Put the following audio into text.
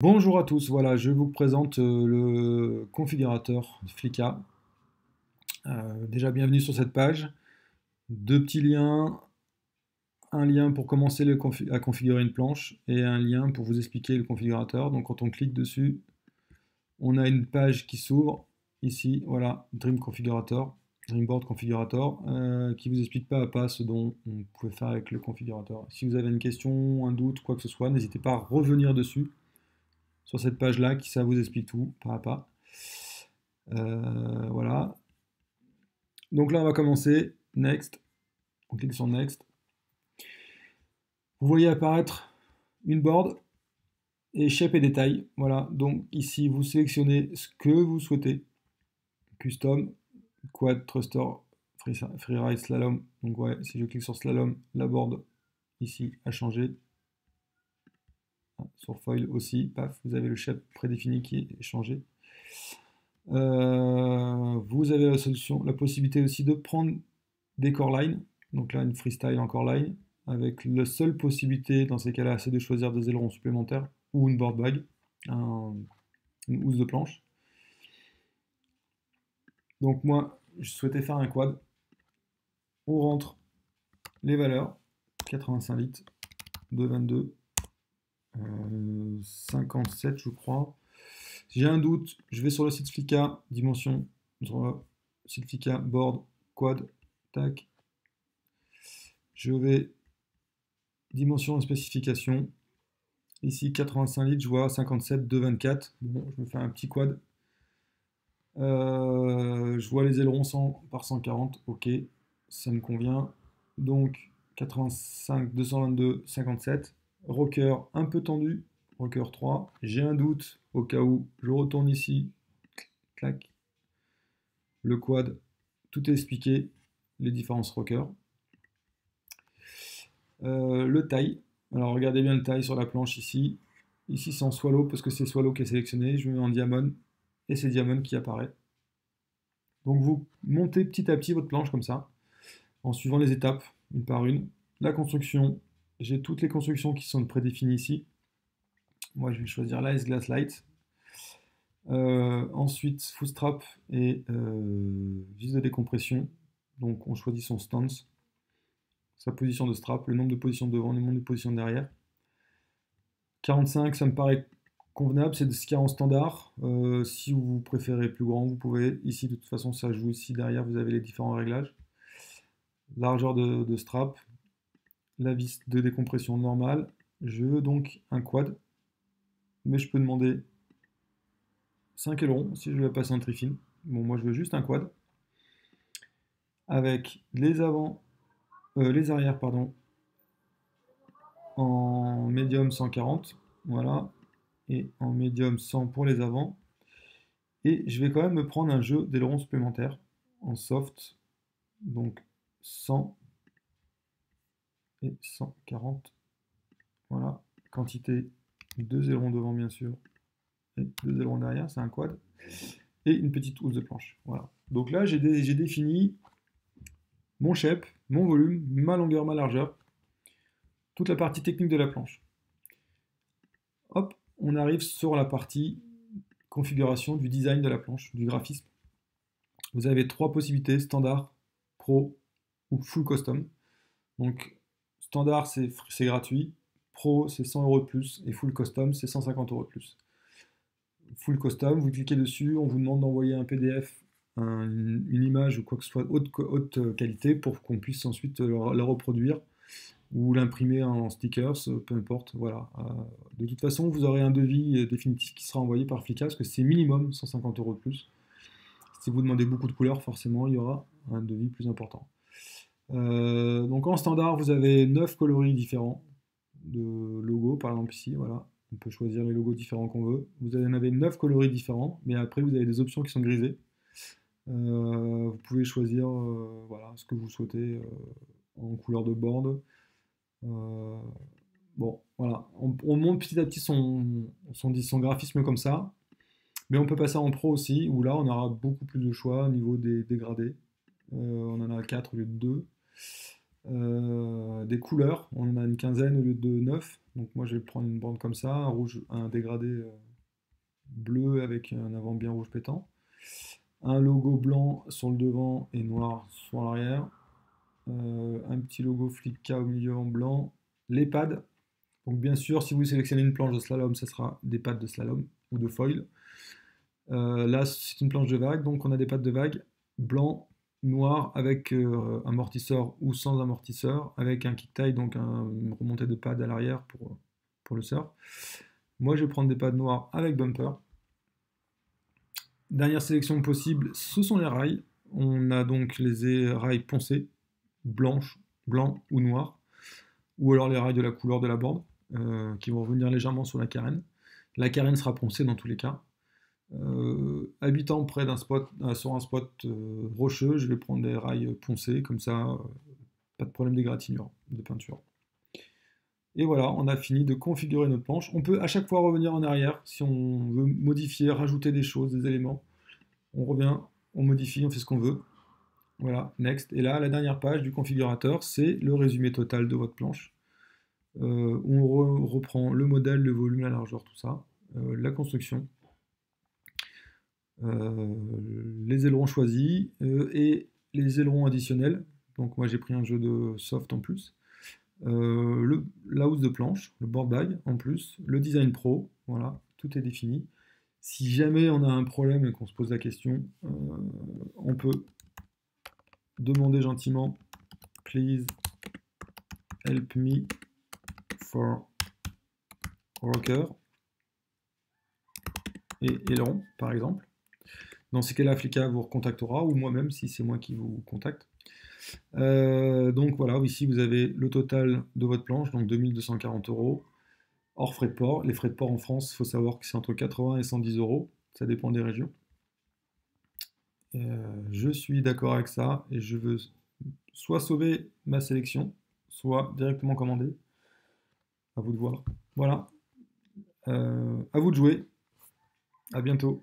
Bonjour à tous, voilà, je vous présente le configurateur Flicka. Déjà bienvenue sur cette page. Deux petits liens, un lien pour commencer à configurer une planche et un lien pour vous expliquer le configurateur. Donc quand on clique dessus, on a une page qui s'ouvre ici, voilà, Dreamboard Configurator, qui vous explique pas à pas ce dont on pouvait faire avec le configurateur. Si vous avez une question, un doute, quoi que ce soit, n'hésitez pas à revenir dessus sur cette page-là, qui ça vous explique tout, pas à pas. Voilà. Donc là, on va commencer. Next. On clique sur Next. Vous voyez apparaître une board et shape et détail. Voilà. Donc ici, vous sélectionnez ce que vous souhaitez. Custom, quad, thruster, freeride, slalom. Donc ouais, si je clique sur slalom, la board ici a changé. Sur foil aussi, paf, vous avez le shape prédéfini qui est changé. Vous avez la possibilité aussi de prendre des core lines. Donc là, une freestyle en core line, avec la seule possibilité dans ces cas-là, c'est de choisir des ailerons supplémentaires ou une board bag, une housse de planche. Donc moi, je souhaitais faire un quad. On rentre les valeurs, 85 litres, 222, 57 je crois. Si j'ai un doute, je vais sur le site Flicka, dimension, sur le site Flicka, board, quad, tac. Je vais dimension et spécification. Ici 85 litres, je vois 57, 224. Bon, je me fais un petit quad. Je vois les ailerons 100 par 140. Ok, ça me convient. Donc 85, 222, 57. Rocker un peu tendu. Rocker 3. J'ai un doute au cas où. Je retourne ici. Clac. Le quad. Tout est expliqué. Les différences rockers. Le taille. Alors regardez bien le taille sur la planche ici. Ici c'est en swallow parce que c'est swallow qui est sélectionné. Je mets en diamond et c'est diamond qui apparaît. Donc vous montez petit à petit votre planche comme ça, en suivant les étapes, une par une. La construction, j'ai toutes les constructions qui sont prédéfinies ici. Moi je vais choisir l'Ice Glass Light. Ensuite, footstrap et vis de décompression. Donc on choisit son stance, sa position de strap, le nombre de positions devant, le nombre de positions derrière. 45, ça me paraît convenable, c'est ce qu'il y a en standard. Si vous préférez plus grand, vous pouvez. Ici, de toute façon, ça joue ici derrière, vous avez les différents réglages. Largeur de strap, la vis de décompression normale. Je veux donc un quad, mais je peux demander 5 ailerons si je veux passer en trifine. Bon, moi je veux juste un quad avec les arrières, pardon, en médium 140, voilà, et en médium 100 pour les avant. Et je vais quand même me prendre un jeu d'ailerons supplémentaires en soft, donc 100 et 140. Voilà, quantité 2 ailerons devant bien sûr, et 2 ailerons derrière, c'est un quad. Et une petite housse de planche. Voilà. Donc là, j'ai défini mon shape, mon volume, ma longueur, ma largeur, toute la partie technique de la planche. Hop, on arrive sur la partie configuration du design de la planche, du graphisme. Vous avez trois possibilités, standard, pro ou full custom. Donc standard c'est gratuit, pro c'est 100 € de plus et full custom c'est 150 € de plus. Full custom, vous cliquez dessus, on vous demande d'envoyer un PDF, une image ou quoi que ce soit haute qualité pour qu'on puisse ensuite la reproduire ou l'imprimer en stickers, peu importe. Voilà. De toute façon, vous aurez un devis définitif qui sera envoyé par Flicka parce que c'est minimum 150 € de plus. Si vous demandez beaucoup de couleurs, forcément, il y aura un devis plus important. Donc en standard, vous avez 9 coloris différents de logos, par exemple ici, voilà. On peut choisir les logos différents qu'on veut. Vous en avez 9 coloris différents, mais après vous avez des options qui sont grisées. Vous pouvez choisir voilà, ce que vous souhaitez en couleur de board. Bon, voilà, on monte petit à petit son graphisme comme ça, mais on peut passer en pro aussi, où là on aura beaucoup plus de choix au niveau des dégradés. On en a 4 au lieu de 2. Des couleurs, on en a une quinzaine au lieu de 9. Donc moi je vais prendre une bande comme ça, un rouge, un dégradé bleu avec un avant bien rouge pétant. Un logo blanc sur le devant et noir sur l'arrière. Un petit logo Flipka au milieu en blanc. Les pads. Donc bien sûr, si vous sélectionnez une planche de slalom, ça sera des pads de slalom ou de foil. Là, c'est une planche de vague, donc on a des pads de vague blanc, noir avec amortisseur ou sans amortisseur, avec un kick tie, donc une remontée de pads à l'arrière pour le surf. Moi, je vais prendre des pads noirs avec bumper. Dernière sélection possible, ce sont les rails. On a donc les rails poncés, blanches, blanc ou noir, ou alors les rails de la couleur de la bande, qui vont revenir légèrement sur la carène. La carène sera poncée dans tous les cas. Habitant près d'un spot, sur un spot rocheux, je vais prendre des rails poncés, comme ça, pas de problème d'égratignure, de peinture. Et voilà, on a fini de configurer notre planche. On peut à chaque fois revenir en arrière si on veut modifier, rajouter des choses, des éléments. On revient, on modifie, on fait ce qu'on veut. Voilà, next. Et là, la dernière page du configurateur, c'est le résumé total de votre planche. Où on reprend le modèle, le volume, la largeur, tout ça, la construction, les ailerons choisis et les ailerons additionnels. Donc moi j'ai pris un jeu de soft en plus. La housse de planche, le board bag en plus, le design pro, voilà, tout est défini. Si jamais on a un problème et qu'on se pose la question, on peut demander gentiment please help me for rocker et aileron par exemple. Dans ces cas-là, Flicka vous recontactera ou moi-même si c'est moi qui vous contacte. Donc voilà, ici vous avez le total de votre planche, donc 2240 euros, hors frais de port. Les frais de port en France, il faut savoir que c'est entre 80 et 110 euros, ça dépend des régions. Je suis d'accord avec ça et je veux soit sauver ma sélection, soit directement commander. À vous de voir. Voilà, à vous de jouer. À bientôt.